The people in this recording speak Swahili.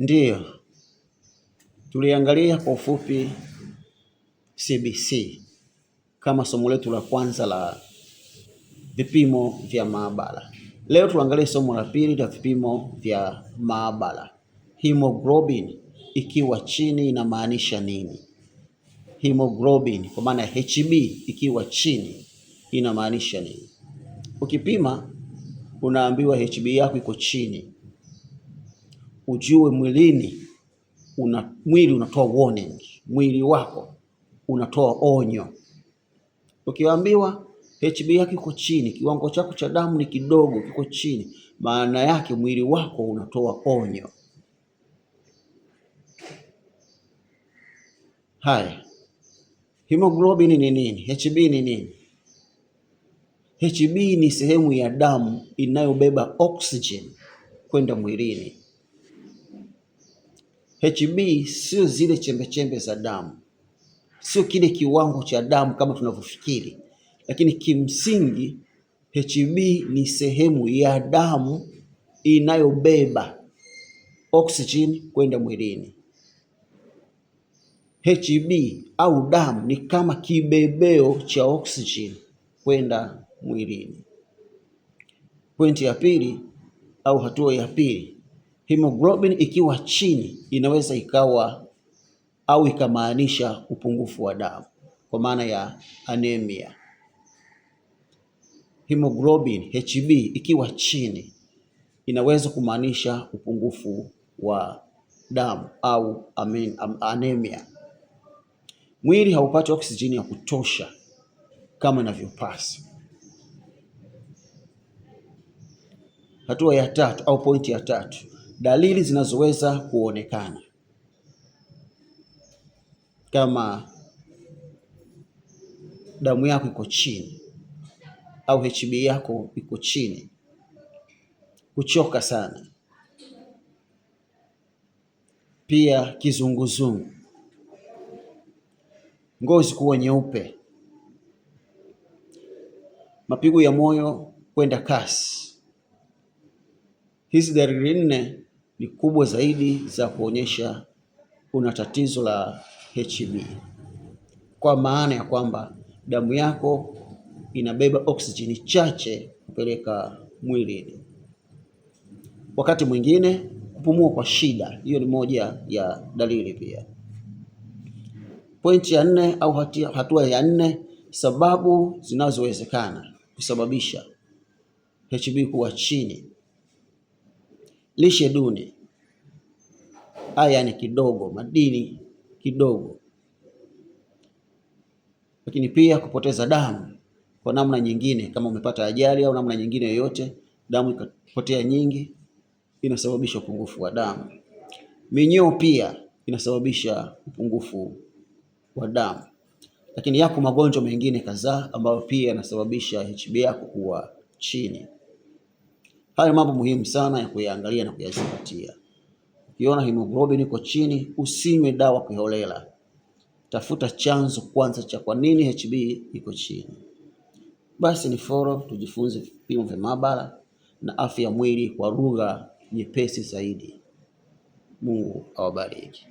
Ndiyo, tuliangalia kwa ufupi CBC kama somo letu la kwanza la vipimo vya maabara. Leo tuangalie somo la pili la vipimo vya maabara. Hemoglobin ikiwa chini inamaanisha nini? Hemoglobin kwa maana HB ikiwa chini inamaanisha nini? Ukipima unaambiwa HB yako iko chini, ujue mwili unatoa warning, mwili wako unatoa onyo. Ukiambiwa HB yako iko chini, kiwango chako cha damu ni kidogo, kiko chini, maana yake mwili wako unatoa onyo. Haya, hemoglobin ni nini? HB ni nini? HB ni sehemu ya damu inayobeba oxygen kwenda mwilini. HB sio zile chembe za damu, sio kile kiwango cha damu kama tunavyofikiri, lakini kimsingi HB ni sehemu ya damu inayobeba oxygen kwenda mwilini. HB au damu ni kama kibebeo cha oxygen kwenda mwilini. Pointi ya pili au hatua ya pili, hemoglobin ikiwa chini inaweza ikawa au ikamaanisha upungufu wa damu kwa maana ya anemia. Hemoglobin HB ikiwa chini inaweza kumaanisha upungufu wa damu au anemia. Mwili haupati oksijeni ya kutosha kama inavyopasa. Hatua ya tatu au pointi ya tatu, dalili zinazoweza kuonekana kama damu yako iko chini au HB yako iko chini: kuchoka sana, pia kizunguzungu, ngozi kuwa nyeupe, mapigo ya moyo kwenda kasi. Hizi dalili nne ni kubwa zaidi za kuonyesha una tatizo la HB, kwa maana ya kwamba damu yako inabeba oksijeni chache kupeleka mwilini. Wakati mwingine kupumua kwa shida, hiyo ni moja ya dalili pia. Pointi ya nne au hatua ya nne, sababu zinazowezekana kusababisha HB kuwa chini: lishe duni, iron kidogo, madini kidogo, lakini pia kupoteza damu kwa namna nyingine, kama umepata ajali au namna nyingine yoyote, damu ikapotea nyingi, inasababisha upungufu wa damu. Minyoo pia inasababisha upungufu wa damu, lakini yako magonjwa mengine kadhaa ambayo pia yanasababisha HB yako kuwa chini. Haya mambo muhimu sana ya kuyaangalia na kuyazingatia. Ukiona hemoglobin iko chini, usinywe dawa kiholela. Tafuta chanzo kwanza cha kwa nini HB iko chini. Basi ni follow, tujifunze vipimo vya maabara na afya ya mwili kwa lugha nyepesi zaidi. Mungu awabariki.